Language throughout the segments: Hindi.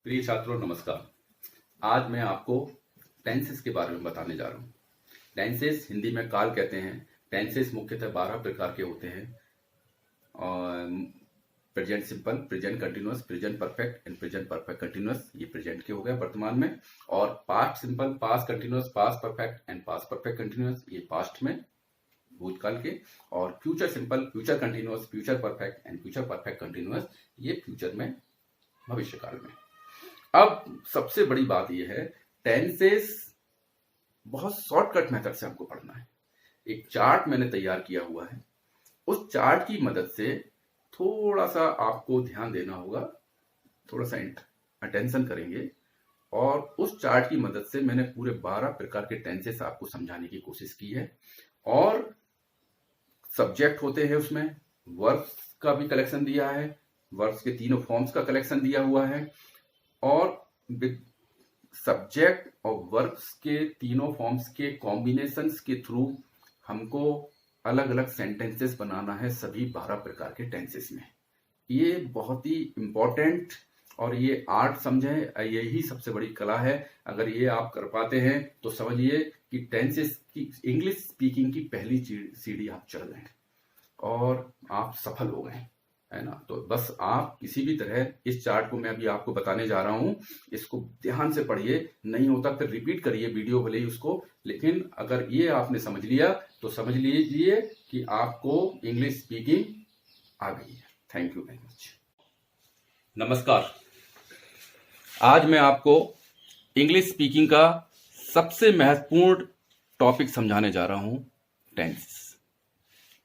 प्रिय छात्रों नमस्कार। आज मैं आपको टेंसेस के बारे में बताने जा रहा हूँ। टेंसेस हिंदी में काल कहते हैं। टेंसेस मुख्यतः 12 प्रकार के होते हैं और present simple, present continuous, present perfect and present perfect continuous, ये प्रेजेंट के हो गए वर्तमान में। और past simple, past continuous, past perfect and past perfect continuous, ये पास्ट में भूतकाल के। और future simple, future continuous, future perfect and future perfect continuous, ये फ्यूचर में, भविष्य काल में। अब सबसे बड़ी बात यह है, टेंसेस बहुत शॉर्टकट मेथड से हमको पढ़ना है। एक चार्ट मैंने तैयार किया हुआ है, उस चार्ट की मदद से थोड़ा सा आपको ध्यान देना होगा, थोड़ा सा अटेंशन करेंगे। और उस चार्ट की मदद से मैंने पूरे 12 प्रकार के टेंसेस आपको समझाने की कोशिश की है। और सब्जेक्ट होते हैं, उसमें वर्ब्स का भी कलेक्शन दिया है, वर्ब्स के तीनों फॉर्म्स का कलेक्शन दिया हुआ है। और सब्जेक्ट और वर्ब्स के तीनों फॉर्म्स के कॉम्बिनेशंस के थ्रू हमको अलग अलग सेंटेंसेस बनाना है सभी 12 प्रकार के टेंसेस में। ये बहुत ही इंपॉर्टेंट और ये आर्ट समझें, यही सबसे बड़ी कला है। अगर ये आप कर पाते हैं तो समझिए कि टेंसेस की, इंग्लिश स्पीकिंग की पहली सीढ़ी आप चढ़ गए और आप सफल हो गए, है ना। तो बस आप किसी भी तरह इस चार्ट को मैं अभी आपको बताने जा रहा हूं, इसको ध्यान से पढ़िए। नहीं होता फिर रिपीट करिए वीडियो भले ही उसको, लेकिन अगर ये आपने समझ लिया तो समझ लीजिए कि आपको इंग्लिश स्पीकिंग आ गई है। Thank you very much. नमस्कार। आज मैं आपको इंग्लिश स्पीकिंग का सबसे महत्वपूर्ण टॉपिक समझाने जा रहा हूं, टेंसेस।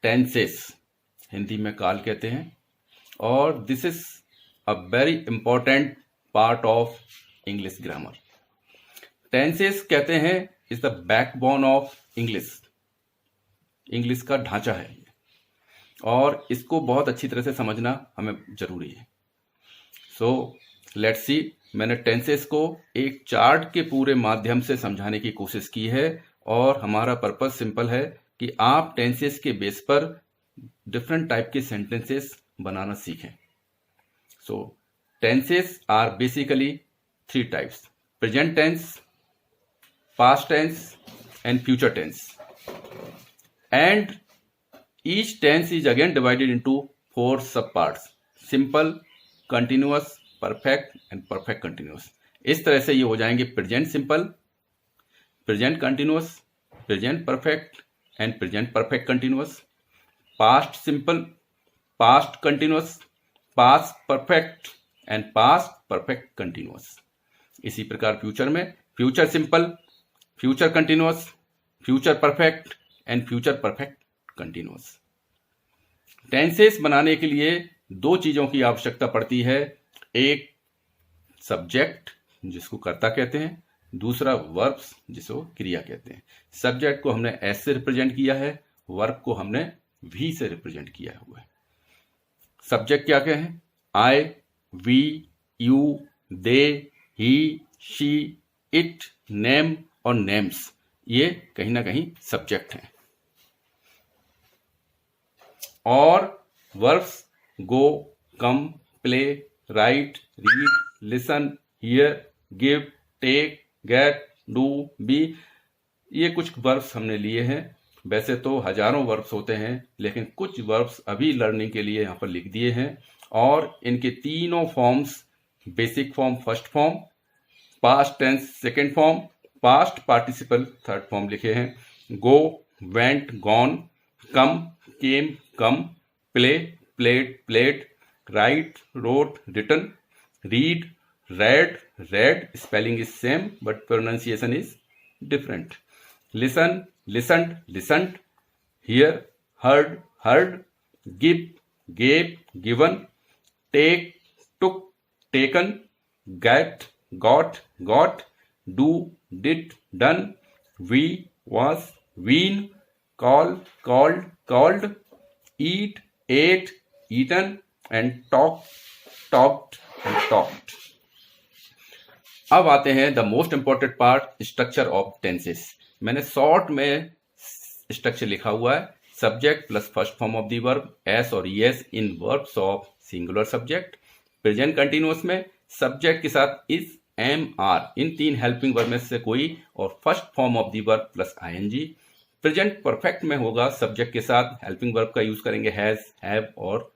टेंसेस हिंदी में काल कहते हैं और this is a very important part of English grammar. Tenses कहते हैं is the backbone of English. English का ढांचा है और इसको बहुत अच्छी तरह से समझना हमें जरूरी है। सो लेट्स सी, मैंने टेंसेस को एक चार्ट के पूरे माध्यम से समझाने की कोशिश की है और हमारा पर्पस सिंपल है कि आप टेंसेस के बेस पर डिफरेंट टाइप के सेंटेंसेस बनाना सीखें। So tenses are basically 3 types: present tense, past tense and future tense. And each tense is again divided into 4 sub parts: simple, continuous, perfect and perfect continuous. इस तरह से ये हो जाएंगे present simple, present continuous, present perfect and present perfect continuous, past simple, past continuous, past perfect and past perfect continuous. इसी प्रकार फ्यूचर में future simple, future continuous, future perfect and future perfect continuous. Tenses बनाने के लिए 2 चीजों की आवश्यकता पड़ती है। एक सब्जेक्ट जिसको कर्ता कहते हैं, दूसरा वर्ब्स जिसको क्रिया कहते हैं। सब्जेक्ट को हमने एस से रिप्रेजेंट किया है, वर्ब को हमने वी से रिप्रेजेंट किया हुआ है। सब्जेक्ट क्या क्या है? I, we, you, they, he, she, it, name और नेम्स, ये कहीं ना कहीं सब्जेक्ट हैं। और verbs go, come, play, write, read, listen, hear, give, take, get, do, be, ये कुछ वर्ब्स हमने लिए हैं। वैसे तो हजारों वर्ब्स होते हैं, लेकिन कुछ वर्ब्स अभी लर्निंग के लिए यहाँ पर लिख दिए हैं। और इनके तीनों forms, basic form first form, past tense second form, past participle third form लिखे हैं। Go, went, gone, come, came, come, play, played, played, write, wrote, written, read, read, read, spelling is same but pronunciation is different. Listen, listened, listened, hear, heard, heard, give, gave, given, take, took, taken, get, got, got, do, did, done, we, was, been, call, called, called, eat, ate, eaten and talk, talked and talked. अब आते हैं the most important part, structure of tenses. मैंने शॉर्ट में स्ट्रक्चर लिखा हुआ है: subject plus first form of the verb S और S in verbs of singular subject, present continuous में सब्जेक्ट के साथ इज, एम, आर, इन 3 हेल्पिंग वर्ब में से कोई, और first form of the verb plus ING. Present perfect में होगा सब्जेक्ट के साथ हेल्पिंग वर्ब का यूज करेंगे हैज, हैव और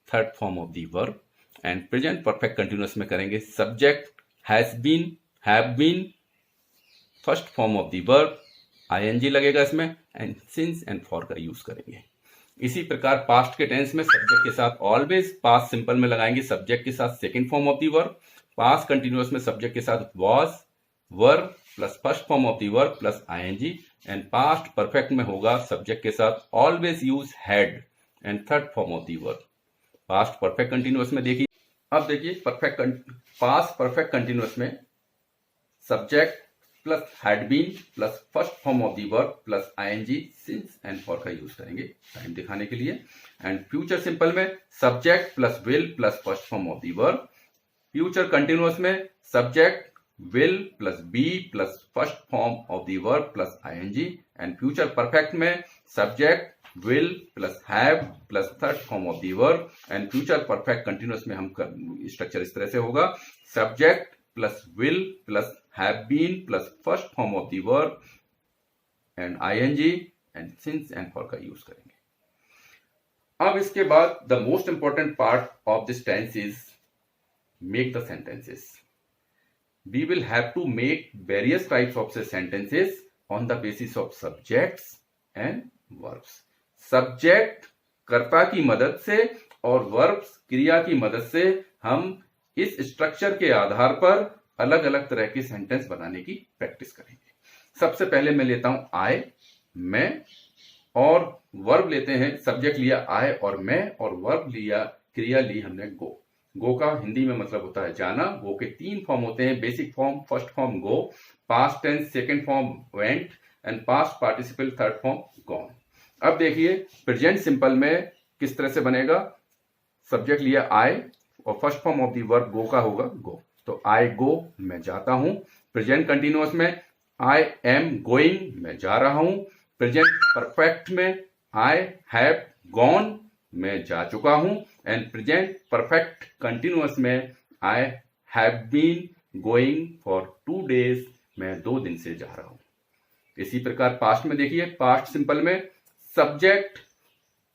third form of the verb. And present perfect continuous में करेंगे subject has been, have been, first form of the verb, I N G लगेगा इसमें, एंड सिंस एंड फॉर का यूज करेंगे। इसी प्रकार पास्ट के टेंस में सब्जेक्ट के साथ ऑलवेज, पास्ट सिंपल में लगाएंगे सब्जेक्ट के साथ second form of the verb, past continuous में सब्जेक्ट के साथ was, verb plus first form of the verb plus ING. And past perfect में होगा सब्जेक्ट के साथ always use had and third form of the verb. Past perfect continuous में देखिए, अब देखिए पास्ट परफेक्ट कंटिन्यूअस में subject plus had been plus first form of the verb plus I N G, since and for का यूज करेंगे टाइम दिखाने के लिए। एंड फ्यूचर सिंपल में subject plus will plus first form of the verb. Future continuous में subject will plus be plus first form of the verb plus ING. And future perfect में subject will plus have plus third form of the verb. And future perfect continuous में हम स्ट्रक्चर इस तरह से होगा, subject plus will plus have been plus first form of the verb and ing and since and for का यूज करेंगे। अब इसके बाद the most important part of this tense is make the sentences. We will have to make various types of sentences on the basis of subjects and verbs. Subject कर्ता की मदद से और verbs क्रिया की मदद से हम इस स्ट्रक्चर के आधार पर अलग अलग तरह के सेंटेंस बनाने की प्रैक्टिस करेंगे। सबसे पहले मैं लेता हूं आई, मैं, और वर्ब लेते हैं, सब्जेक्ट लिया आई और मैं, और वर्ब लिया, क्रिया ली हमने गो। गो का हिंदी में मतलब होता है जाना। गो के 3 फॉर्म होते हैं, basic form first form go, past tense second form went and past participle third form gone. अब देखिए प्रेजेंट सिंपल में किस तरह से बनेगा, सब्जेक्ट लिया आई और first form of the verb go का होगा गो, तो आई गो मैं जाता हूं। प्रेजेंट कंटिन्यूअस में आई एम गोइंग मैं जा रहा हूं। प्रेजेंट परफेक्ट में आई हैव गॉन मैं जा चुका हूं। एंड प्रेजेंट परफेक्ट कंटिन्यूअस में I have been going for 2 days मैं 2 दिन से जा रहा हूं। इसी प्रकार पास्ट में देखिए, पास्ट सिंपल में सब्जेक्ट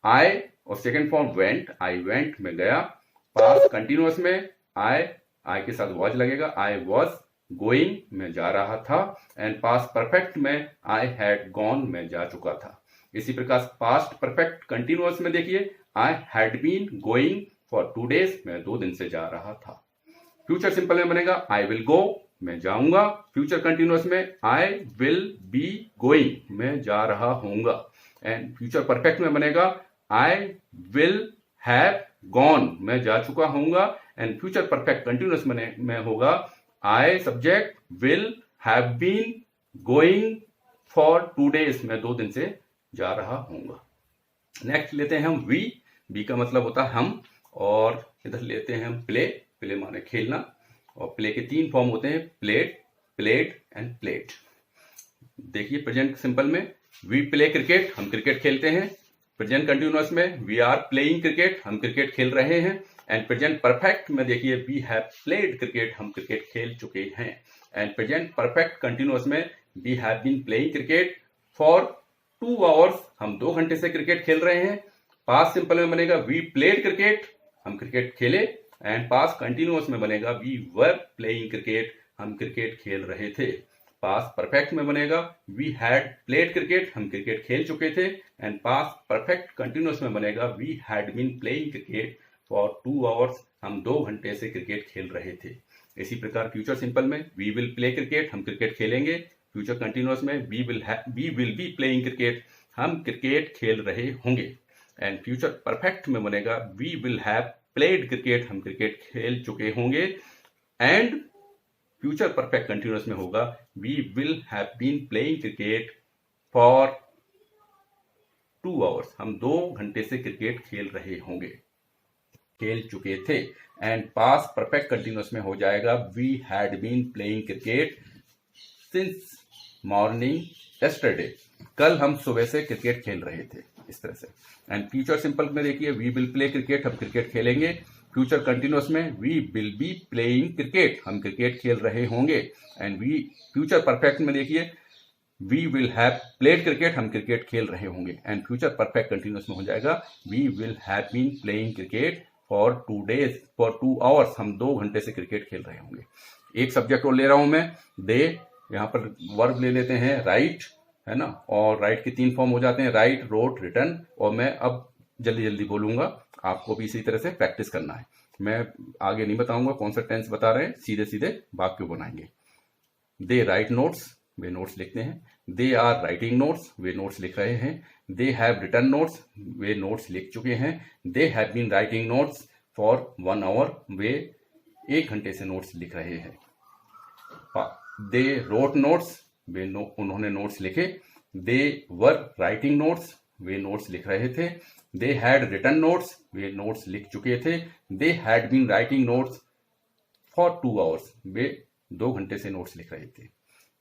आई और second form went, I went मैं गया। पास्ट कंटिन्यूअस में आई के साथ वॉज लगेगा, आई वॉज गोइंग मैं जा रहा था। एंड पास्ट परफेक्ट में आई हैड गॉन मैं जा चुका था। इसी प्रकार पास्ट परफेक्ट कंटिन्यूअस में देखिए, I had been going for 2 days मैं 2 दिन से जा रहा था। फ्यूचर सिंपल में बनेगा आई विल गो मैं जाऊंगा। फ्यूचर कंटिन्यूअस में आई विल बी गोइंग मैं जा रहा हूंगा। एंड फ्यूचर परफेक्ट में बनेगा आई विल हैव गॉन मैं जा चुका हूंगा। एंड फ्यूचर परफेक्ट कंटिन्यूअस में होगा I subject will have been going for 2 days मैं 2 दिन से जा रहा हूंगा। नेक्स्ट लेते हैं हम वी, बी का मतलब होता है हम, और इधर लेते हैं हम प्ले, प्ले माने खेलना, और प्ले के 3 फॉर्म होते हैं, प्लेड, प्लेड एंड प्लेड। देखिए प्रेजेंट सिंपल में वी प्ले क्रिकेट हम क्रिकेट खेलते हैं। प्रेजेंट कंटिन्यूअस में वी आर प्लेइंग क्रिकेट हम क्रिकेट खेल रहे हैं। एंड प्रेजेंट परफेक्ट में देखिए वी हैव प्लेड क्रिकेट हम क्रिकेट खेल चुके हैं। एंड प्रेजेंट परफेक्ट कंटिन्यूअस में we have been playing cricket for 2 hours हम 2 घंटे से क्रिकेट खेल रहे हैं। पास्ट सिंपल में बनेगा वी प्लेड क्रिकेट हम क्रिकेट खेले। एंड पास्ट कंटिन्यूअस में बनेगा वी वर प्लेइंग क्रिकेट हम क्रिकेट खेल रहे थे। पास्ट परफेक्ट में बनेगा वी हैड प्लेड क्रिकेट हम क्रिकेट खेल चुके थे। एंड पास्ट परफेक्ट कंटिन्यूअस में बनेगा we had been playing cricket for 2 hours हम 2 घंटे से क्रिकेट खेल रहे थे। इसी प्रकार फ्यूचर सिंपल में वी विल प्ले क्रिकेट हम क्रिकेट खेलेंगे। फ्यूचर कंटिन्यूअस में we will be playing cricket हम क्रिकेट खेल रहे होंगे। एंड फ्यूचर परफेक्ट में बनेगा we will have played cricket हम क्रिकेट खेल चुके होंगे। एंड फ्यूचर परफेक्ट कंटिन्यूअस में होगा we will have been playing cricket for 2 hours हम 2 घंटे से क्रिकेट खेल रहे होंगे, खेल चुके थे। एंड पास्ट परफेक्ट कंटिन्यूअस में हो जाएगा we had been playing cricket since morning yesterday कल हम सुबह से क्रिकेट खेल रहे थे, इस तरह से। एंड फ्यूचर सिंपल में देखिए वी विल प्ले क्रिकेट हम क्रिकेट खेलेंगे। फ्यूचर कंटिन्यूअस में we will be playing cricket, हम क्रिकेट खेल रहे होंगे। एंड वी फ्यूचर परफेक्ट में देखिए we will have played cricket, हम क्रिकेट खेल रहे होंगे। एंड फ्यूचर परफेक्ट कंटिन्यूअस में हो जाएगा we will have been playing cricket for 2 days, for 2 hours, हम 2 घंटे से क्रिकेट खेल रहे होंगे। एक सब्जेक्ट और ले रहा हूं मैं, दे, यहाँ पर वर्ब ले लेते हैं राइट, है ना, और राइट के 3 फॉर्म हो जाते हैं, राइट, रोट, रिटर्न। और मैं अब जल्दी जल्दी बोलूंगा, आपको भी इसी तरह से प्रैक्टिस करना है। मैं आगे नहीं बताऊंगा कौन सा टेंस बता रहे हैं, सीधे सीधे वाक्य बनाएंगे। दे राइट नोट्स, वे नोट्स लिखते हैं। दे आर राइटिंग नोट्स, वे नोट्स लिख रहे हैं। दे हैव रिटन नोट्स, वे नोट्स लिख चुके हैं। They have been writing notes for 1 hour, वे 1 घंटे से नोट्स लिख रहे हैं। दे रोट नोट्स, वे उन्होंने नोट्स लिखे। दे वर राइटिंग नोट्स, वे नोट्स लिख रहे थे। दे हैड रिटन नोट्स, वे नोट्स लिख चुके थे। They had been writing notes for 2 hours, वे 2 घंटे से नोट्स लिख रहे थे।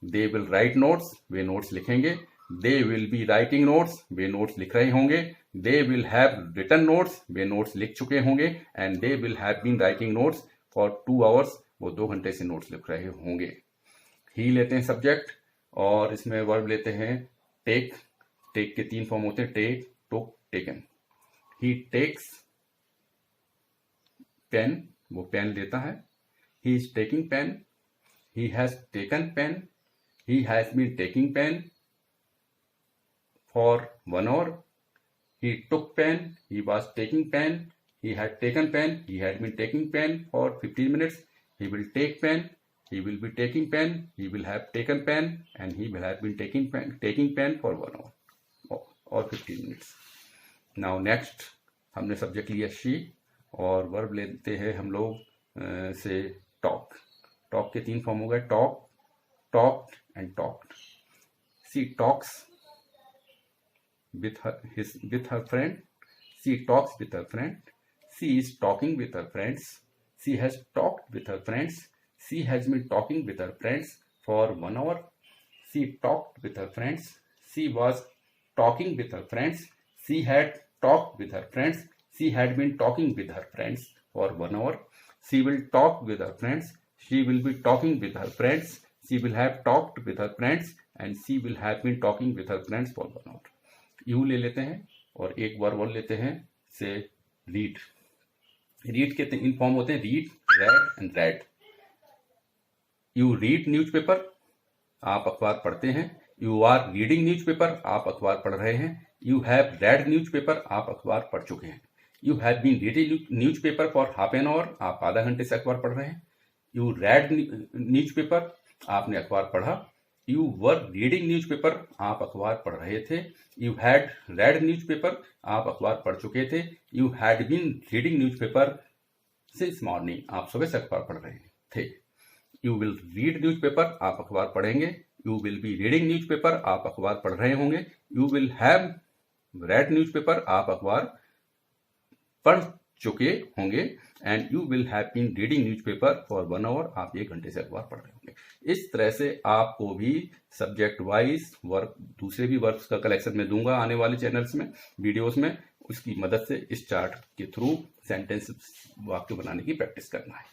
दे विल राइट नोट्स, वे नोट्स लिखेंगे। They will be writing notes, वे नोट्स लिख रहे होंगे। They will have written notes, वे नोट्स लिख चुके होंगे। And they will have been writing notes for 2 hours, वो 2 घंटे से नोट्स लिख रहे होंगे। ही लेते हैं सब्जेक्ट, और इसमें वर्ब लेते हैं टेक। टेक के 3 फॉर्म होते हैं, take, took, taken. He takes pen, वो पेन लेता है। He is taking pen, he has taken pen, he has been taking pen for 1 hour. He took pen, he was taking pen, he had taken pen, he had been taking pen for 15 minutes. He will take pen, he will be taking pen, he will have taken pen, and he will have been taking pen for 1 hour or 15 minutes. Now next हमने सब्जेक्ट लिया she, और वर्ब लेते हैं हम लोग से talk. talk के 3 फॉर्म हो गए, talk, talked and talked. She talks with her friend. She talks with her friend. She is talking with her friends. She has talked with her friends. She has been talking with her friends for 1 hour. She talked with her friends. She was talking with her friends. She had talked with her friends. She had been talking with her friends for 1 hour. She will talk with her friends. She will be talking with her friends. She will have talked with her friends, and she will have been talking with her friends for 1 hour. You ले लेते हैं, और एक वर्ब और लेते हैं से read. read के 3 फॉर्म होते हैं, read, read and read. You read newspaper, आप अखबार पढ़ते हैं। You are reading newspaper, आप अखबार पढ़ रहे हैं। You have read newspaper, आप अखबार पढ़ चुके हैं। You have been reading newspaper for half an hour, आप आधा घंटे से अखबार पढ़ रहे हैं। You read newspaper, आपने अखबार पढ़ा। यू वर रीडिंग न्यूज़पेपर, आप अखबार पढ़ रहे थे। यू हैड रेड न्यूज़पेपर, आप अखबार पढ़ चुके थे। You had been reading newspaper since morning, आप सुबह से अखबार पढ़ रहे थे। यू विल रीड न्यूज़पेपर, आप अखबार पढ़ेंगे। You will be reading newspaper, आप अखबार पढ़ रहे होंगे। You will have read newspaper, आप अखबार पढ़ चुके होंगे। And you will have been reading newspaper for 1 hour, आप 1 घंटे से अखबार पढ़ रहे होंगे। इस तरह से आपको भी सब्जेक्ट वाइज वर्ब, दूसरे भी वर्ब्स का कलेक्शन में दूंगा आने वाले चैनल्स में, वीडियोस में, उसकी मदद से इस चार्ट के थ्रू सेंटेंस वाक्य बनाने की प्रैक्टिस करना है।